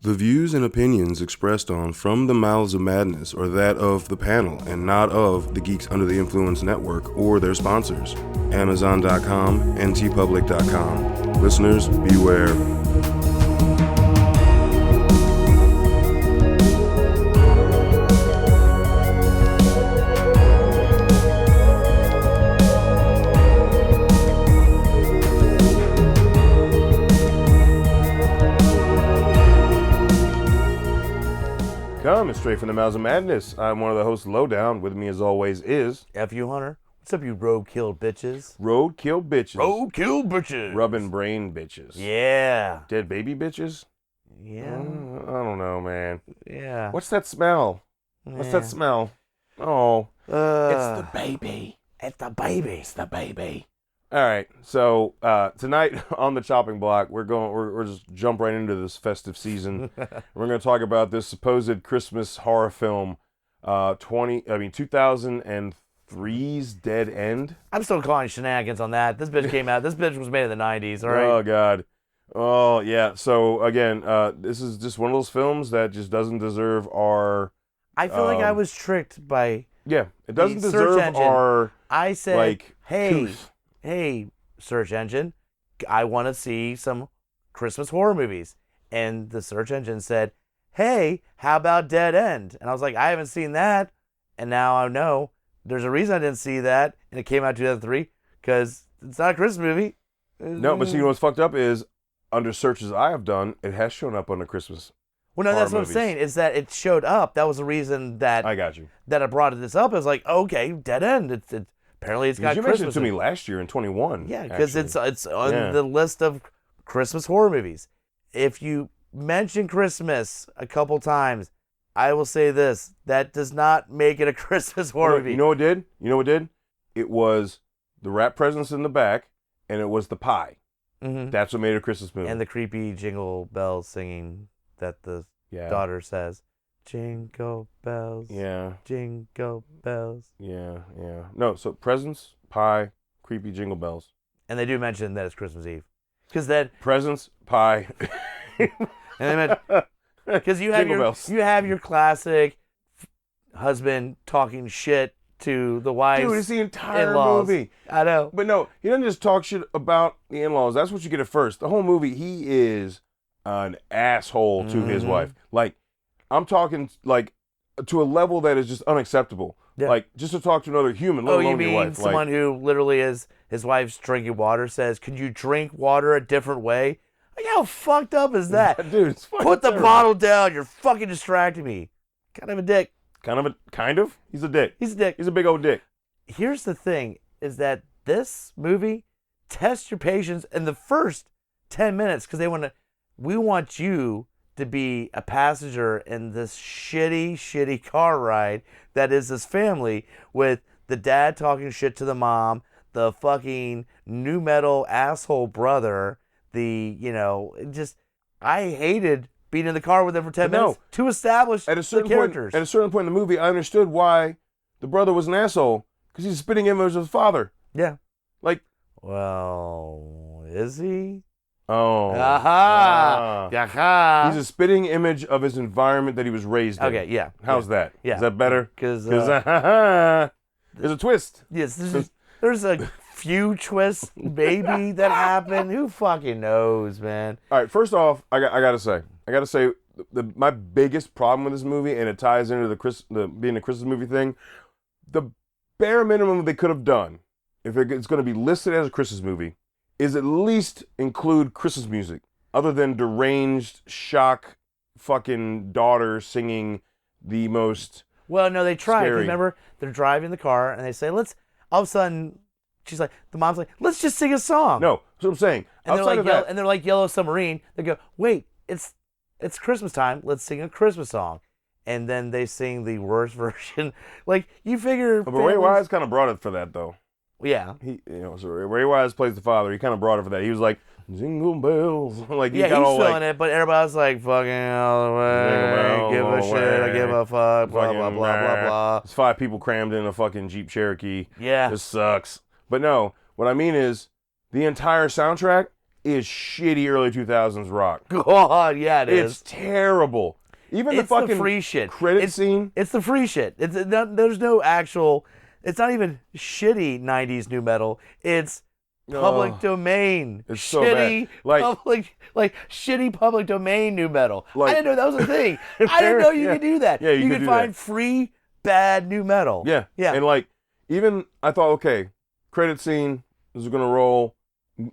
The views and opinions expressed on From the Mouths of Madness are that of the panel and not of the Geeks Under the Influence Network or their sponsors, Amazon.com and tpublic.com. Listeners, beware. Coming straight from the Mouths of Madness. I'm one of the hosts, Lowdown. With me, as always, is F.U. Hunter. What's up, you roadkill bitches? Roadkill Bitches. Roadkill bitches. Rubbing brain bitches. Yeah. Dead baby bitches? Yeah. I don't know, man. Yeah. What's that smell? What's that smell? Oh, it's the baby. It's the baby. It's the baby. All right, so tonight on the chopping block, we're just jump right into this festive season. We're going to talk about this supposed Christmas horror film, 2003's Dead End. I'm still calling shenanigans on that. This bitch came out. This bitch was made in the 90s, all right? Oh, God. Oh, yeah. So, again, this is just one of those films that just doesn't deserve our... I feel like I was tricked by... Yeah, it doesn't deserve our... I said, like, hey, search engine, I want to see some Christmas horror movies. And the search engine said, hey, how about Dead End? And I was like, I haven't seen that. And now I know there's a reason I didn't see that. And it came out in 2003 because it's not a Christmas movie. No, but see, what's fucked up is under searches I have done, it has shown up on the Christmas. Well, no, that's what I'm saying, is that it showed up. That was the reason that I got you. That I brought this up. I was like, okay, Dead End. Apparently it's got you Christmas. You mentioned it to me last year in 21. Yeah, because it's on the list of Christmas horror movies. If you mention Christmas a couple times, I will say this: that does not make it a Christmas horror movie. You know what did? It was the rat presents in the back, and it was the pie. Mm-hmm. That's what made it a Christmas movie. And the creepy Jingle Bells singing that the daughter says. Jingle bells. Yeah. Jingle bells. Yeah. No, so presents, pie, creepy jingle bells. And they do mention that it's Christmas Eve. Because then presents, pie. And they meant because you have your classic husband talking shit to the wife. Dude, it's the entire in-laws. movie. I know. But no, he doesn't just talk shit about the in-laws. That's what you get at first. The whole movie, he is an asshole to his wife. Like, I'm talking, like, to a level that is just unacceptable. Yeah. Like, just to talk to another human, let alone your wife. You mean someone who literally is, his wife's drinking water, says, could you drink water a different way? Like, how fucked up is that? Dude, it's fucking Put the terrible. bottle down. You're fucking distracting me. Kind of a dick. Kind of? He's a dick. He's a dick. He's a big old dick. Here's the thing, is that this movie tests your patience in the first 10 minutes because we want you to be a passenger in this shitty car ride that is this family with the dad talking shit to the mom, the fucking new metal asshole brother, I hated being in the car with them for 10 minutes to establish the characters. At a certain point in the movie, I understood why the brother was an asshole, because he's a spitting image of his father. Yeah. Like, well, is he? Oh. Aha. Aha. He's a spitting image of his environment that he was raised in. Okay, yeah. How's that? Yeah. Is that better? Because there's a twist. Yes, there's a few twists maybe that happen. Who fucking knows, man? All right, first off, I gotta say, my biggest problem with this movie, and it ties into the being a Christmas movie thing, the bare minimum they could have done, if it's going to be listed as a Christmas movie, is at least include Christmas music, other than deranged, shock, fucking daughter singing the most. Well, no, they try. Scary. Remember, they're driving the car and they say, all of a sudden, the mom's like, let's just sing a song. No, that's what I'm saying. And they're like Yellow Submarine. They go, wait, it's Christmas time. Let's sing a Christmas song. And then they sing the worst version. Like, you figure. But Ray Wise kind of brought it for that, though. Yeah. So Ray Wise plays the father. He kind of brought it for that. He was like, jingle bells. Like, he's feeling it, but everybody's like, fucking all the way, give a shit, I give a fuck, blah, blah, blah, blah, blah. It's 5 people crammed in a fucking Jeep Cherokee. Yeah. This sucks. But no, what I mean is, the entire soundtrack is shitty early 2000s rock. God, yeah, it is. It's terrible. Even the It's fucking the free shit. credit scene. It's the free shit. There's no actual. It's not even shitty '90s new metal. It's public domain. It's so shitty bad. like shitty public domain new metal. I Like- didn't know that was a thing. I didn't know you Yeah. could do that. Yeah, you could could do find that. free bad new metal. Yeah. Yeah. And like, even I thought, okay, credit scene, this is gonna roll.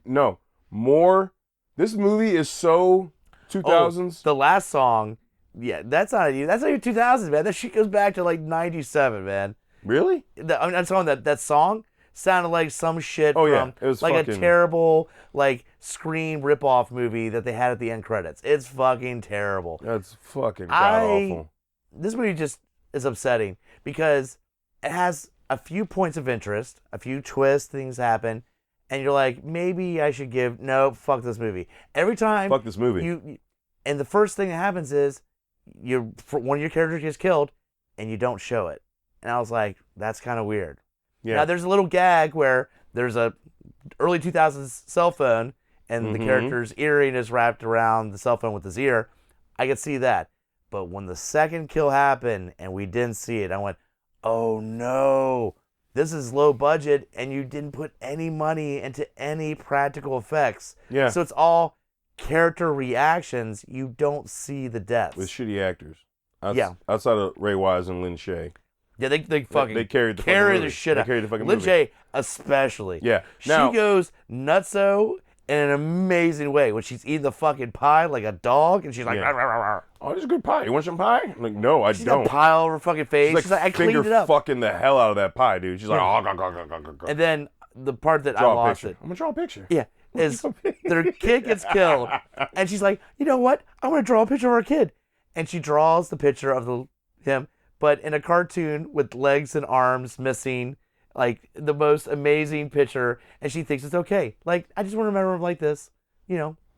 No. More. This movie is so 2000s. The last song, yeah, that's not even 2000s, man. That shit goes back to like '97, man. Really? I'm telling you, that song sounded like some shit Oh, yeah. from It was like a fucking- terrible like Scream ripoff movie that they had at the end credits. It's fucking terrible. That's fucking god awful. This movie just is upsetting because it has a few points of interest, a few twists, things happen, and you're like, maybe I should give. No, fuck this movie. Every time Fuck this movie. and the first thing that happens is one of your characters gets killed, and you don't show it. And I was like, that's kind of weird. Yeah. Now there's a little gag where there's a early 2000s cell phone, and the character's earring is wrapped around the cell phone with his ear. I could see that. But when the second kill happened and we didn't see it, I went, oh no, this is low budget and you didn't put any money into any practical effects. Yeah. So it's all character reactions. You don't see the deaths. With shitty actors. Yeah. Outside of Ray Wise and Lin Shaye. Yeah, they fucking they carried the fucking carry movie. the shit They out. carried the fucking Lin movie. Shaye especially. Yeah. Now, she goes nutso in an amazing way when she's eating the fucking pie like a dog, and she's like, Yeah. "Rah, rah, rah, rah." oh, this is good pie. You want some pie? I'm like, no, I She's got don't. pie all over her fucking face. She's She's like, I finger cleaned it up. fucking the hell out of that pie, dude. She's like, Yeah. oh, go. And then the part that I Draw a lost picture. it. I'm gonna draw a picture. Yeah, is their kid gets killed, and she's like, you know what? I want to draw a picture of our kid, and she draws the picture of him, but in a cartoon with legs and arms missing, like the most amazing picture, and she thinks it's okay. Like, I just want to remember him like this,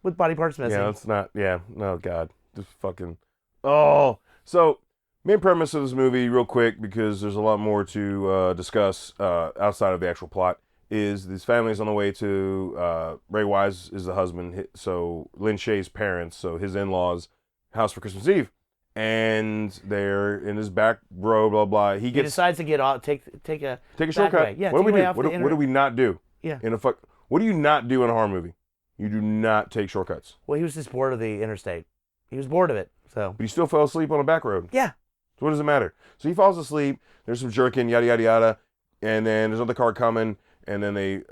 with body parts missing. Yeah, that's not. Yeah, no, God, just fucking. Oh, so main premise of this movie, real quick, because there's a lot more to discuss outside of the actual plot. Is this family's on the way to Ray Wise is the husband, so Lin Shaye's parents, so his in-laws' house for Christmas Eve, and they're in his back row, blah blah. He He gets decides to get off, take a take a back shortcut. way. Yeah, what do take we a way do? off What the do, what internet. do we not do? Yeah. What do you not do in a horror movie? You do not take shortcuts. Well, he was just bored of the interstate. He was bored of it. So But he still fell asleep on a back road. yeah, So what does it matter? So he falls asleep. There's some jerking, yada yada yada, and then there's another car coming, and then they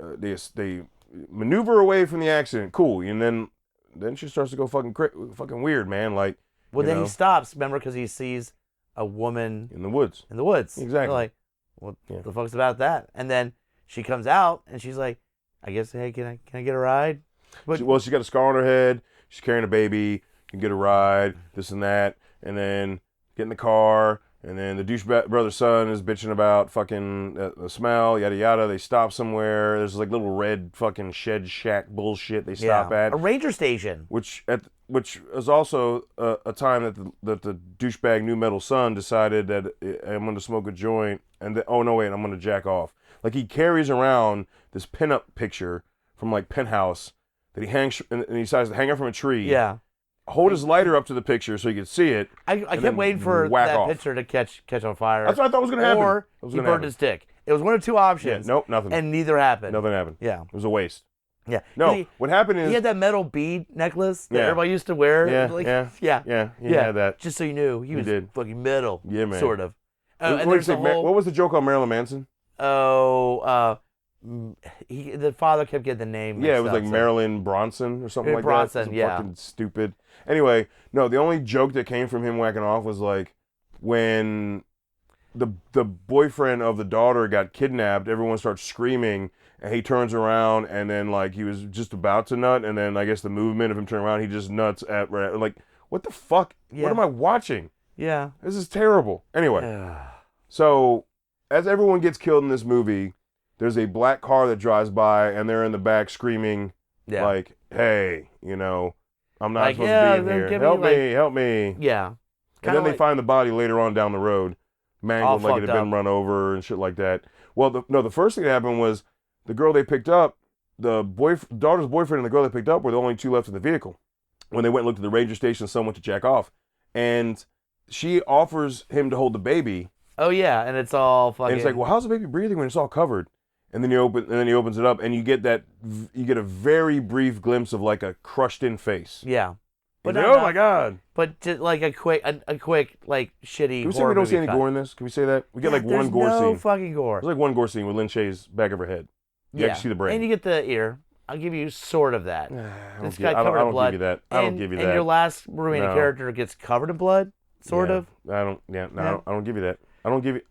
maneuver away from the accident. Cool. And then she starts to go fucking weird, man. Like, well, you then know, he stops. Remember, because he sees a woman in the woods. in the woods. Exactly. They're like, what Yeah. the fuck's about that? And then she comes out and she's like, I guess, hey, can I get a ride? But She's got a scar on her head. She's carrying a baby. Can get a ride. This and that, and then get in the car. And then the douche brother's son is bitching about fucking the smell, yada yada. They stop somewhere. There's like little red fucking shed shack bullshit they stop at, a ranger station. which is also a time that the douchebag new metal son decided that I'm going to smoke a joint, and then, oh no wait, I'm going to jack off. Like, he carries around this pinup picture from like Penthouse that he hangs, and he decides to hang it from a tree. Yeah. Hold his lighter up to the picture so you could see it. I and kept then waiting for whack that off. picture to catch on fire. That's what I thought was going to happen. Or That was he gonna burned happen. his dick. It was one of two Yeah, options. nope, nothing. And neither happened. Nothing happened. Yeah. It was a waste. Yeah. No, what happened is He had that metal bead necklace that Yeah. everybody used to wear. Yeah, Like, yeah, he had that. Just so you knew, he was did. fucking metal. Yeah, man. Sort of. What And did you there's say, a whole. what was the joke on Marilyn Manson? The father kept getting the name. Yeah, it mixed was up, like so- Marilyn Bronson or something like Bronson, that. It's yeah. Fucking stupid. Anyway, no, the only joke that came from him whacking off was like when the boyfriend of the daughter got kidnapped, everyone starts screaming, and he turns around, and then like he was just about to nut, and then I guess the movement of him turning around, he just nuts at like, what the fuck? Yeah. What am I watching? Yeah. This is terrible. Anyway, so as everyone gets killed in this movie, there's a black car that drives by, and they're in the back screaming Yeah. like, "Hey, I'm not Like, supposed yeah, to be in they're here. giving Help you, like- me, help me." Yeah. And Kinda then they like- find the body later on down the road, mangled like it had fucked been up. run over and shit like that. Well, the first thing that happened was the girl they picked up, daughter's boyfriend and the girl they picked up were the only two left in the vehicle. When they went and looked at the ranger station, someone went to jack off, and she offers him to hold the baby. Oh yeah, and it's all fucking. And it's like, well, how's the baby breathing when it's all covered? And then he opens it up, and you get a very brief glimpse of like a crushed in face. Yeah. But like, oh my god! But just like a quick like shitty. Can we say we don't see any gore in this? Can we say that we get like one gore scene? No fucking gore. There's like one gore scene with Lin Shaye's back of her head. You actually see the brain, and you get the ear. I'll give you sort of that. I don't give you that. I don't give you that. And your last remaining character gets covered in blood, sort of. I don't. Yeah, no, I don't give you that. I don't give you.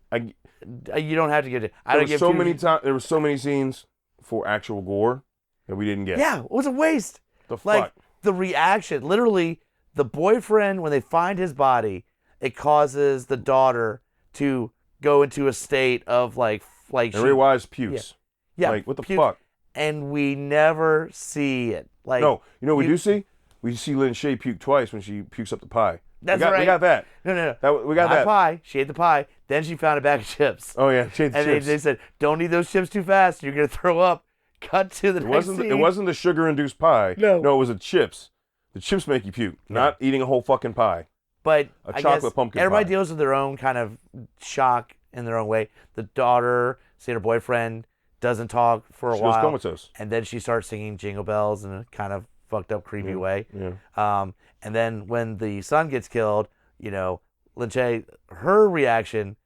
You don't have to give it. There were so many scenes for actual gore that we didn't get. Yeah, it was a waste. The fuck. Like the reaction, literally, the boyfriend when they find his body, it causes the daughter to go into a state of like. And Ray Wise pukes. Yeah. Like what the fuck? And we never see it. Like no, you know what we do see? We see Lin Shaye puke twice when she pukes up the pie. That's right. We got that. No. We got that. Pie. She ate the pie. Then she found a bag of chips. Oh yeah, she ate the chips. And they said, "Don't eat those chips too fast. You're gonna throw up." Cut to the next scene. It wasn't the sugar-induced pie. No, it was the chips. The chips make you puke. Not eating a whole fucking pie. But I chocolate pumpkin everybody pie. deals with their own kind of shock in their own way. The daughter, seeing her boyfriend, doesn't talk for a while. She goes comatose. And then she starts singing Jingle Bells in a kind of fucked up, creepy way. Yeah. And then when the son gets killed, Lin Shaye, her reaction,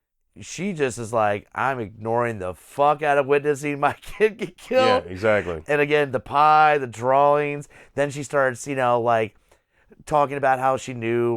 she just is like, I'm ignoring the fuck out of witnessing my kid get killed. Yeah, exactly. And again, the pie, the drawings. Then she starts, like talking about how she knew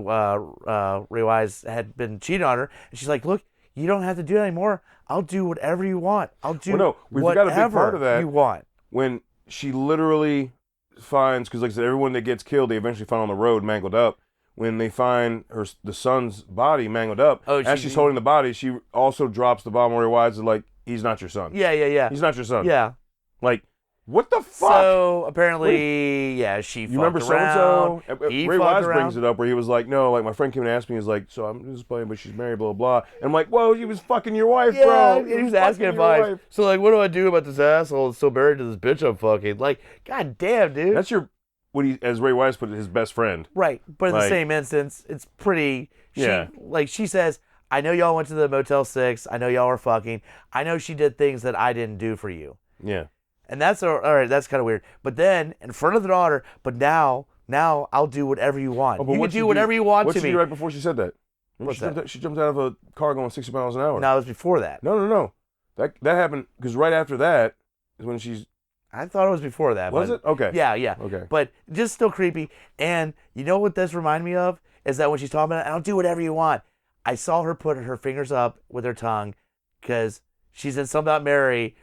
Ray Wise had been cheating on her. And she's like, look, you don't have to do that anymore. I'll do whatever you want. I'll do we forgot a big part of that. You want. When she literally finds, because like I said, everyone that gets killed, they eventually find on the road mangled up. When they find the son's body mangled up, as she's holding the body, she also drops the bomb on Ray Wise, like, he's not your son. Yeah. He's not your son. Yeah. Like, what the fuck? So apparently, she fucked around. You remember so-and-so? Ray Wise brings it up where he was like, no, like my friend came and asked me, he's like, so I'm just playing, but she's married, blah, blah, blah. And I'm like, whoa, he was fucking your wife, bro. He was asking advice. So like, what do I do about this asshole that's still married to this bitch I'm fucking? Like, god damn, dude. That's as Ray Wise put it, his best friend. Right. But in the same instance, it's pretty, she says, I know y'all went to the Motel 6. I know y'all were fucking. I know she did things that I didn't do for you. Yeah. And that's all right. That's kind of weird. But then in front of the daughter. But now I'll do whatever you want. You can do whatever you want to me. What did she do right before she said that? What's that? She jumped out of a car going 60 miles an hour. No, it was before that. No. That happened because right after that is when she's. I thought it was before that. Was it? Okay. Yeah. Okay. But just still creepy. And you know what this reminded me of is that when she's talking about, I'll do whatever you want. I saw her put her fingers up with her tongue because she's in Something About Mary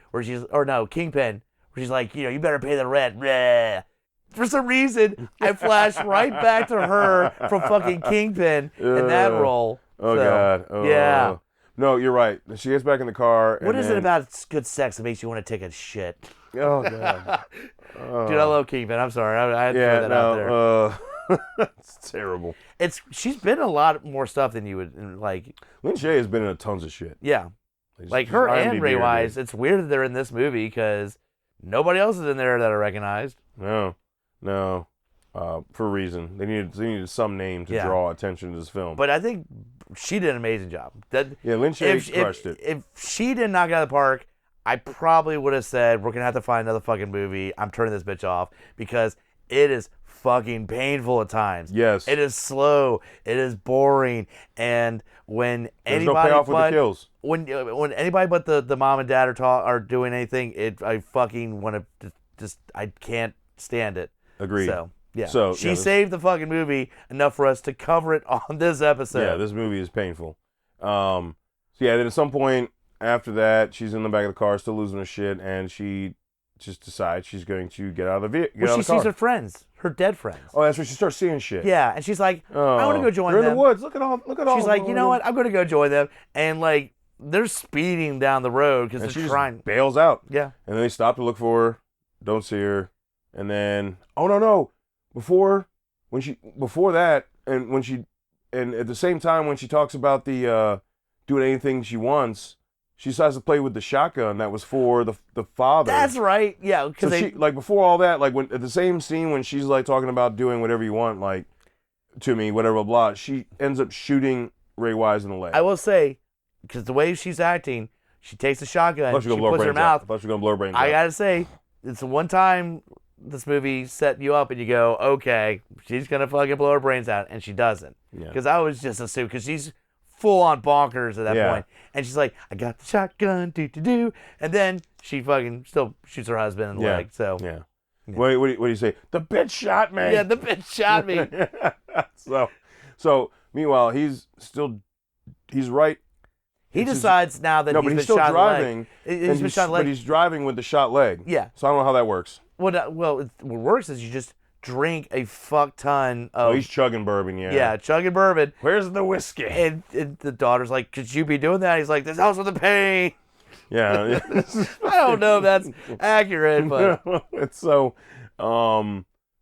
Kingpin. She's like, you better pay the rent. Bleh. For some reason, I flashed right back to her from fucking Kingpin in that role. Oh, God. Oh, yeah. No, you're right. She gets back in the ot What is it about good sex that makes you want to take a shit? Oh, God. Dude, I love Kingpin. I'm sorry. I had to throw that out there. It's terrible. She's been in a lot more stuff than you would like. Lin Shaye has been in tons of shit. Yeah. Like her and Ray Wise. It's weird that they're in this movie because nobody else is in there that I recognized. No. For a reason. They needed some name to draw attention to this film. But I think she did an amazing job. Lin Shaye crushed it. If she didn't knock it out of the park, I probably would have said, we're going to have to find another fucking movie. I'm turning this bitch off because it is fucking painful at times. Yes. It is slow. It is boring. And when there's no payoff with the kills. When anybody but the mom and dad are doing anything, I fucking want to just I can't stand it. Agreed. So yeah. So she saved the fucking movie enough for us to cover it on this episode. Yeah, this movie is painful. So yeah, then at some point after that, she's in the back of the car, still losing her shit, and she just decides she's going to get out of the vehicle. She sees her friends, her dead friends. Oh, that's when she starts seeing shit. Yeah, and she's like, I want to go join them. They're in the woods. Look at all. She's like, you know what? I'm going to go join them, and like they're speeding down the road because they're trying. Just bails out. Yeah, and then they stop to look for her, don't see her, and then no. Before that, and at the same time when she talks about the doing anything she wants, she decides to play with the shotgun that was for the father. That's right. Yeah, because So she, like, before all that, like, when at the same scene when she's like talking about doing whatever you want, like, to me, whatever, blah, blah, she ends up shooting Ray Wise in the leg. I will say, because the way she's acting, she takes the shotgun, she puts it in her mouth. I thought she was gonna blow her brains out. I gotta say, it's the one time this movie set you up and you go, okay, she's gonna fucking blow her brains out, and she doesn't. Yeah. Because I was just assuming, because she's full on bonkers at that Yeah. point, and she's like, I got the shotgun, do, and then she fucking still shoots her husband in the leg. So Yeah. Yeah. What do you say? The bitch shot me. yeah, the bitch shot me. So meanwhile, he's right. He It's decides now that No, he's but been he's still shot driving. in the leg. He's been shot in the But leg. he's driving with the shot leg. Yeah. So I don't know how that works. What works is you just drink a fuck ton of. Oh, he's chugging bourbon, yeah. Yeah, chugging bourbon. Where's the whiskey? And the daughter's like, could you be doing that? He's like, this house with the pain. Yeah. I don't know if that's accurate, but It's so,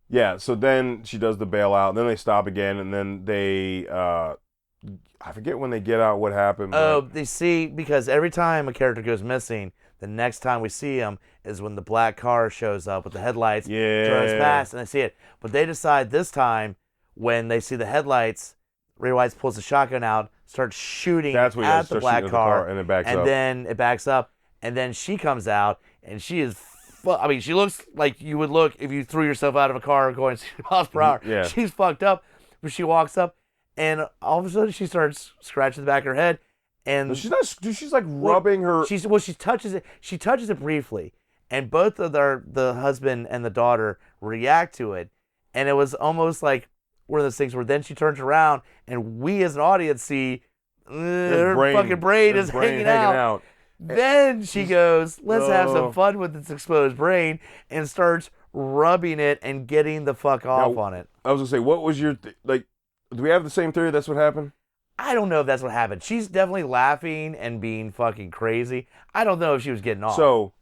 yeah. So then she does the bailout, and then they stop again, and then they, I forget when they get out what happened. But they see, because every time a character goes missing, the next time we see him is when the black car shows up with the headlights, drives past, and they see it. But they decide this time, when they see the headlights, Ray Wise pulls the shotgun out, starts shooting at the black car, and it backs up. and then it backs up, and then she comes out, and she is, I mean, she looks like you would look if you threw yourself out of a car going 60 miles per hour. Yeah. She's fucked up, but she walks up, and all of a sudden she starts scratching the back of her head, and But she's not. She's like rubbing her. she touches it. She touches it briefly, and both of the husband and the daughter react to it, and it was almost like one of those things where then she turns around, and we as an audience see her fucking brain is hanging out. Then she goes, let's have some fun with this exposed brain, and starts rubbing it and getting the fuck off on it. I was gonna say, what was your like? Do we have the same theory? That's what happened. I don't know if that's what happened. She's definitely laughing and being fucking crazy. I don't know if she was getting off. So,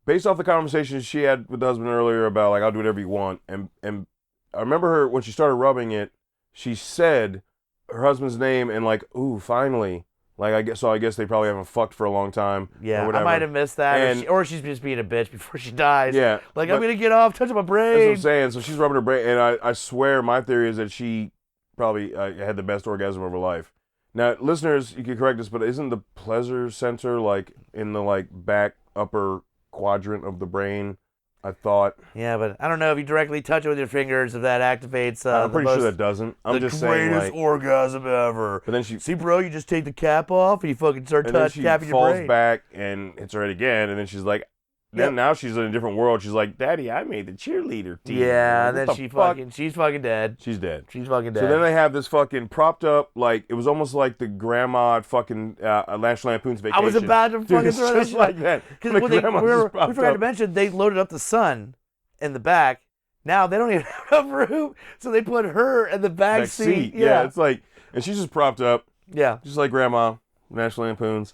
based off the conversation she had with the husband earlier about like I'll do whatever you want, and I remember her when she started rubbing it, she said her husband's name and like, ooh, finally. Like I guess they probably haven't fucked for a long time. Yeah, or whatever. I might have missed that, And, or she's just being a bitch before she dies. Yeah, like but I'm gonna get off, touching my brain. That's what I'm saying. So she's rubbing her brain, and I swear my theory is that she probably had the best orgasm of her life. Now, listeners, you can correct us, but isn't the pleasure center like in the like back upper quadrant of the brain? I thought. Yeah, but I don't know if you directly touch it with your fingers if that activates. I'm pretty sure that doesn't. I'm just saying, the greatest orgasm ever. But then she see, bro, you just take the cap off and you fucking start tapping your brain. And then she falls back and hits her head again, and then she's like, now she's in a different world. She's like, Daddy, I made the cheerleader team. Yeah, and then she's fucking dead. She's dead. She's fucking dead. So then they have this fucking propped up, like, it was almost like the grandma at fucking National Lampoon's Vacation. I was about to fucking throw that just shit like that. Because we forgot to mention, they loaded up the son in the back. Now they don't even have enough room, so they put her in the back seat. Yeah, it's like, and she's just propped up. Yeah. Just like grandma, National Lampoon's.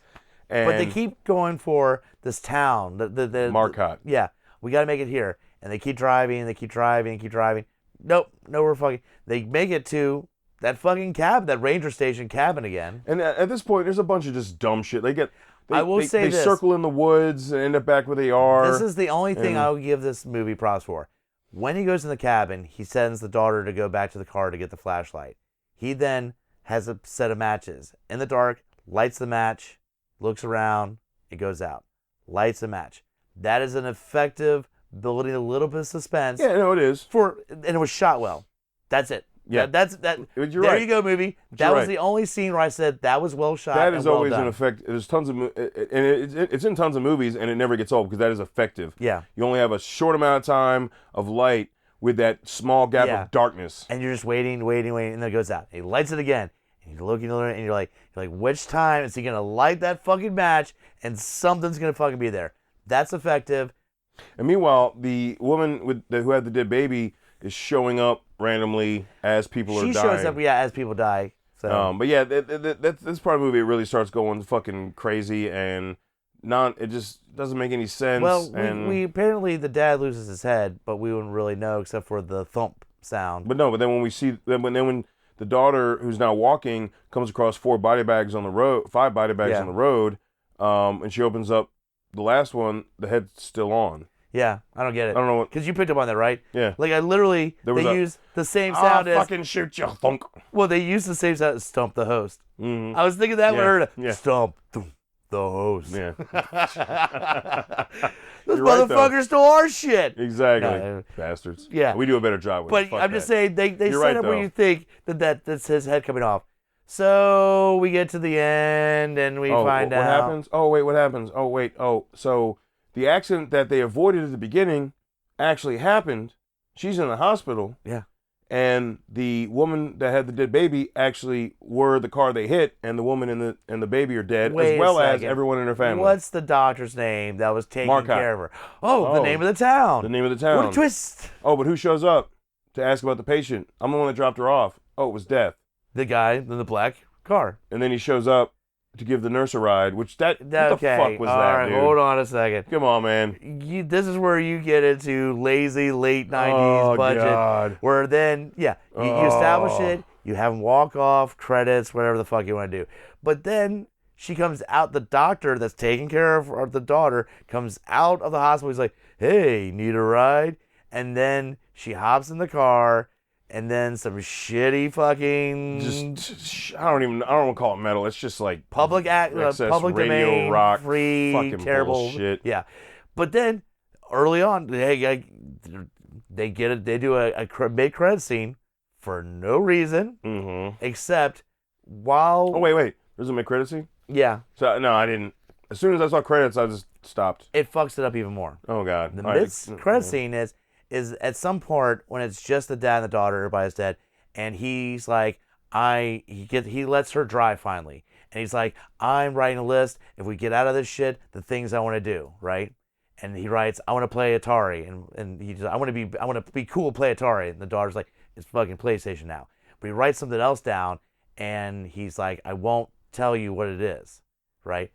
But they keep going for this town, the Marcotte. Yeah, we got to make it here, and they keep driving, they keep driving, keep driving. Nope, nowhere fucking. They make it to that fucking cabin, that ranger station cabin again. And at this point, there's a bunch of just dumb shit. They this. circle in the woods and end up back where they are. This is the only thing I'll give this movie props for. When he goes in the cabin, he sends the daughter to go back to the car to get the flashlight. He then has a set of matches in the dark, lights the match, looks around, it goes out. Lights a match. That is an effective building a little bit of suspense. Yeah, no, it is. And it was shot well. That's it. Yeah, that's You're there right. you go, movie. That was the only scene where I said that was well shot. That is well always done. an effect. There's tons of, and it's in tons of movies, and it never gets old because that is effective. Yeah. You only have a short amount of time of light with that small gap of darkness, and you're just waiting, and then it goes out. He lights it again. And you're looking at it, and you're like, which time is he gonna light that fucking match? And something's gonna fucking be there. That's effective. And meanwhile, the woman who had the dead baby is showing up randomly as people are dying. She shows up, as people die. So, but yeah, this part of the movie it really starts going fucking crazy and it just doesn't make any sense. Well, we apparently the dad loses his head, but we wouldn't really know except for the thump sound. But then when we see when the daughter who's now walking comes across 5 body bags on the road, and she opens up the last one, the head's still on. Yeah, I don't get it. I don't know what. Because you picked up on that, right? Yeah. Like, I literally, they use the same sound as... fucking shoot you, thunk. Well, they use the same sound as Stump the Host. Mm-hmm. I was thinking that when I heard it. Yeah. Stump the Host. Yeah. Those You're right, motherfuckers stole our shit. Exactly. No, Bastards. Yeah. We do a better job with it. But Fuck I'm just that. saying, they You're set right, up where though. you think that's his head coming off. So we get to the end and we find out. What happens? Oh, wait, what happens? Oh, wait. Oh, so the accident that they avoided at the beginning actually happened. She's in the hospital. Yeah. And the woman that had the dead baby actually were the car they hit, and the woman and the baby are dead, Wait as well a as second. everyone in her family. What's the doctor's name that was taking Marcotte. care of her? Oh, the Oh, name of the town. The name of the town. What a twist. Oh, but who shows up to ask about the patient? I'm the one that dropped her off. Oh, it was Death. The guy in the black car. And then he shows up to give the nurse a ride, which what the fuck was all that, right, dude? hold on a second. Come on, man. This is where you get into lazy late 90s Oh, budget. God. Where then, you establish it, you have them walk off, credits, whatever the fuck you want to do. But then she comes out, the doctor that's taking care of the daughter comes out of the hospital. He's like, hey, need a ride? And then she hops in the car. And then some shitty fucking I don't want to call it metal. It's just like public radio domain, rock, free, fucking terrible bullshit. Yeah, but then early on, they get it. They do a mid-credit scene for no reason except while. Oh wait, there's a mid-credit scene. Yeah. So no, I didn't. As soon as I saw credits, I just stopped. It fucks it up even more. Oh god. The mid-credit scene is at some part when it's just the dad and the daughter, everybody's dead, and he's like, he lets her drive finally, and he's like, I'm writing a list. If we get out of this shit, the things I want to do, right? And he writes, I want to play Atari, and he just, I want to be cool, play Atari, and the daughter's like, it's fucking PlayStation now. But he writes something else down, and he's like, I won't tell you what it is, right?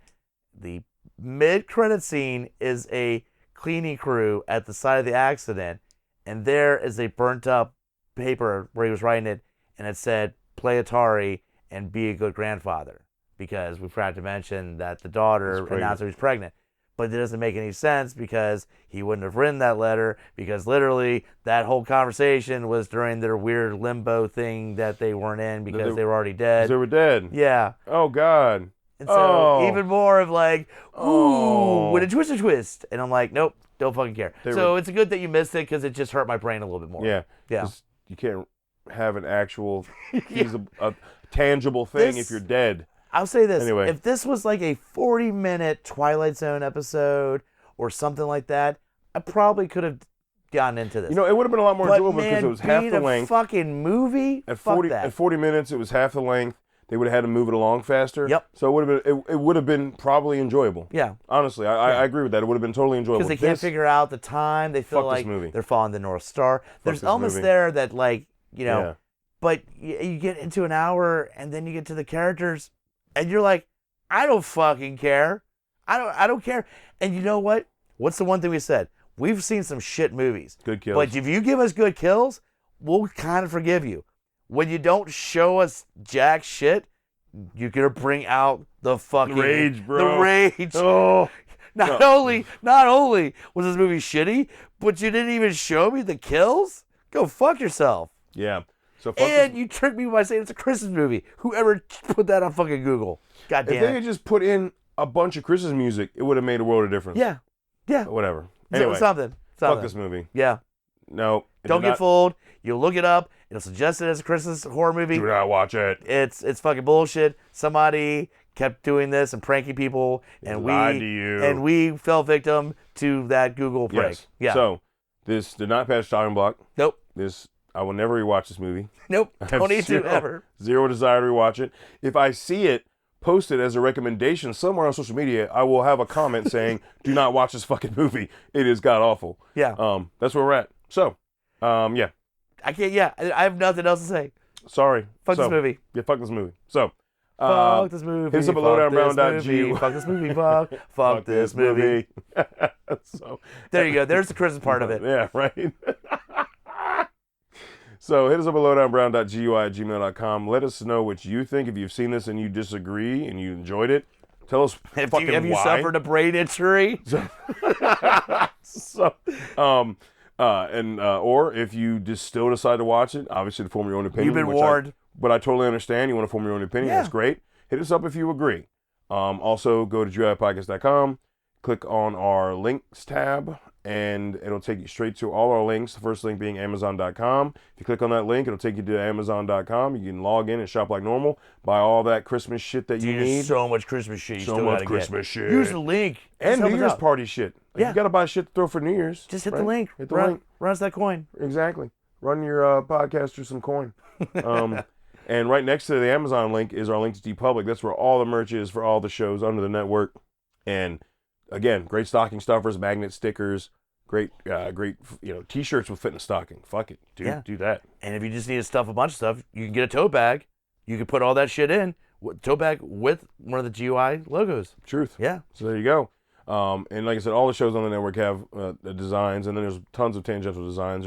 The mid-credit scene is a cleaning crew at the side of the accident. And there is a burnt up paper where he was writing it, and it said, play Atari and be a good grandfather. Because we forgot to mention that the daughter announced she was pregnant. But it doesn't make any sense because he wouldn't have written that letter, because literally that whole conversation was during their weird limbo thing that they weren't in because they were already dead. They were dead. Yeah. Oh, God. And so even more of like, ooh, with a twist. And I'm like, nope. Don't fucking care. It's good that you missed it because it just hurt my brain a little bit more. Yeah. Yeah. You can't have an actual feasible, a tangible thing if you're dead. I'll say this. Anyway. If this was like a 40-minute Twilight Zone episode or something like that, I probably could have gotten into this. You know, it would have been a lot more enjoyable because it was half the length. A fucking movie? At 40 minutes, it was half the length. They would have had to move it along faster. Yep. So it would have been probably enjoyable. Yeah. Honestly, I agree with that. It would have been totally enjoyable. Because they can't figure out the time. They feel like they're following the North Star. There's elements there that, like, you know, but you get into an hour and then you get to the characters and you're like, I don't fucking care. I don't care. And you know what? What's the one thing we said? We've seen some shit movies. Good kills. But if you give us good kills, we'll kind of forgive you. When you don't show us jack shit, you're gonna bring out the fucking rage, bro. The rage. Oh, not only was this movie shitty, but you didn't even show me the kills. Go fuck yourself. Yeah. So you tricked me by saying it's a Christmas movie. Whoever put that on fucking Google? God damn it. If they had just put in a bunch of Christmas music, it would have made a world of difference. Yeah. Yeah. Whatever. Anyway, something. Fuck this movie. Yeah. No. Don't get fooled. You'll look it up. It'll suggest it as a Christmas horror movie. Do not watch it. It's fucking bullshit. Somebody kept doing this and pranking people, and lied to you. And we fell victim to that Google prank. Yes. Yeah. So this did not pass chopping block. Nope. I will never rewatch this movie. Nope. Don't need to ever. Zero desire to rewatch it. If I see it posted as a recommendation somewhere on social media, I will have a comment saying, "Do not watch this fucking movie. It is god awful." Yeah. That's where we're at. So, yeah. I can't. Yeah. I have nothing else to say. Sorry. Fuck this movie. Yeah. Fuck this movie. So. Fuck this movie. Hit us up at lowdownbrown.g. Fuck this movie. Fuck this movie. So there you go. There's the Christmas part of it. Yeah. Right. So hit us up at lowdownbrown.gui@gmail.com. Let us know what you think. If you've seen this and you disagree and you enjoyed it, Tell us Have fucking you why. suffered a brain injury? Or if you just still decide to watch it, obviously to form your own opinion. You've been warned. But I totally understand. You want to form your own opinion. Yeah. That's great. Hit us up if you agree. Also, go to GIPodcast.com, click on our links tab, and it'll take you straight to all our links. The first link being Amazon.com. If you click on that link, it'll take you to Amazon.com. You can log in and shop like normal, buy all that Christmas shit that you Dude, there's need. so much Christmas shit. So much Christmas shit. Use the link. And Just New help us Year's out. party shit. Like, Yeah. You got to buy shit to throw for New Year's. Just hit right? the link. Hit the link. Run us that coin. Exactly. Run your podcast through some coin. And right next to the Amazon link is our link to TeePublic. That's where all the merch is for all the shows under the network. And again, great stocking stuffers, magnet stickers, great T-shirts will fit in a stocking. Fuck it, dude, Yeah. do that. And if you just need to stuff a bunch of stuff, you can get a tote bag. You can put all that shit in. Tote bag with one of the GUI logos. Truth. Yeah. So there you go. And like I said, all the shows on the network have the designs, and then there's tons of tangential designs.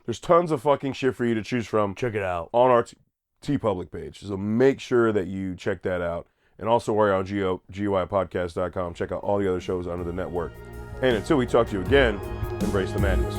There's tons of fucking shit for you to choose from. Check it out. On our TeePublic page. So make sure that you check that out. And also while you're on GUIPodcast.com, check out all the other shows under the network. And until we talk to you again, embrace the madness.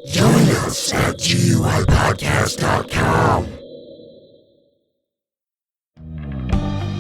Join us at GUIPodcast.com.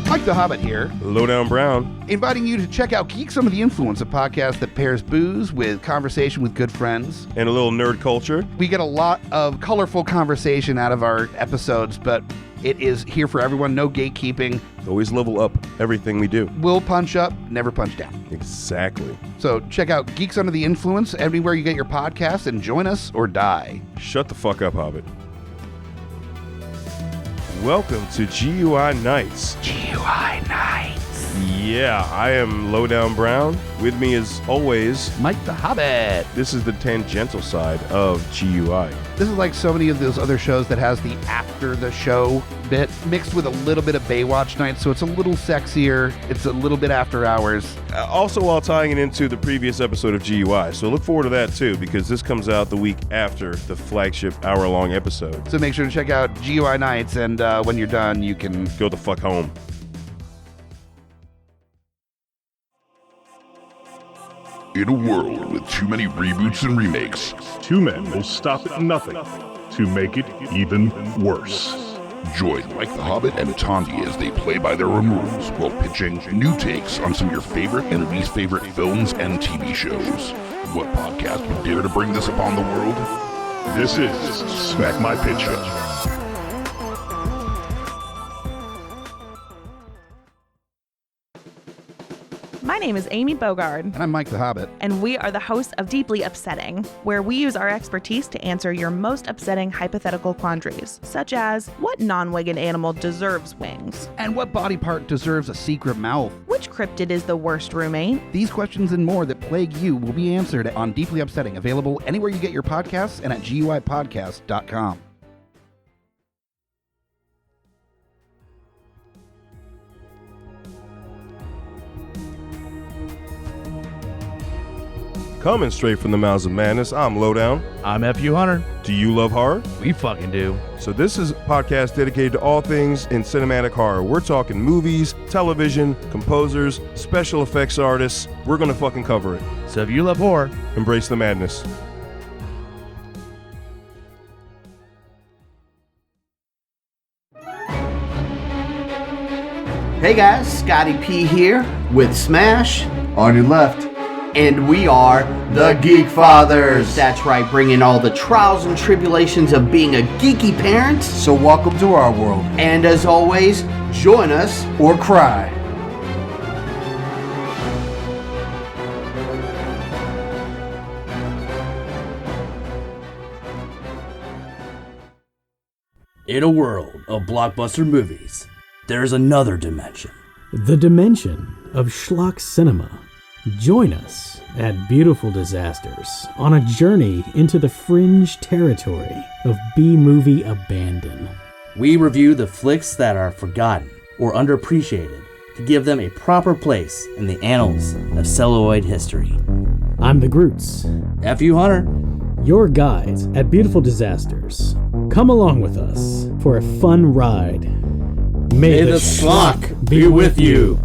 Mike the Hobbit here, Lowdown Brown. inviting you to check out Geeks Under the Influence, a podcast that pairs booze with conversation with good friends. And a little nerd culture. We get a lot of colorful conversation out of our episodes, but it is here for everyone, no gatekeeping. Always level up everything we do. We'll punch up, never punch down. Exactly. So check out Geeks Under the Influence everywhere you get your podcasts and join us or die. Shut the fuck up, Hobbit. Welcome to GUI Nights. GUI Nights. Yeah, I am Lowdown Brown. With me as always, Mike the Hobbit. this is the tangential side of GUI. This is like so many of those other shows that has the after the show bit mixed with a little bit of Baywatch night, so it's a little sexier. It's a little bit after hours. Also while tying it into the previous episode of GUI. So look forward to that too, because this comes out the week after the flagship hour-long episode. So make sure to check out GUI Nights, and when you're done, you can... Go the fuck home. In a world with too many reboots and remakes, Two men will stop at nothing to make it even worse. join Mike the Hobbit and Tondi as they play by their own rules while pitching new takes on some of your favorite and least favorite films and TV shows. What podcast would dare to bring this upon the world? This is Smack My Pitch Show. My name is Amy Bogard, And I'm Mike the Hobbit. and we are the hosts of Deeply Upsetting, where we use our expertise to answer your most upsetting hypothetical quandaries, such as what non-winged animal deserves wings? And what body part deserves a secret mouth? Which cryptid is the worst roommate? These questions and more that plague you will be answered on Deeply Upsetting, available anywhere you get your podcasts and at GUIPodcast.com. Coming straight from the mouths of madness, I'm Lowdown. I'm F.U. Hunter. Do you love horror? We fucking do. So this is a podcast dedicated to all things in cinematic horror. We're talking movies, television, composers, special effects artists. We're gonna fucking cover it. So if you love horror, Embrace the madness. Hey guys, Scotty P here with Smash on your left. And we are the Geek Fathers. That's right, bringing all the trials and tribulations of being a geeky parent. So welcome to our world. And as always, join us. Or cry. In a world of blockbuster movies, there's another dimension. The dimension of schlock cinema. Join us at Beautiful Disasters on a journey into the fringe territory of B-movie abandon. We review the flicks that are forgotten or underappreciated to give them a proper place in the annals of celluloid history. I'm the Groots. F.U. Hunter. Your guides at Beautiful Disasters. Come along with us for a fun ride. May the schlock be with you.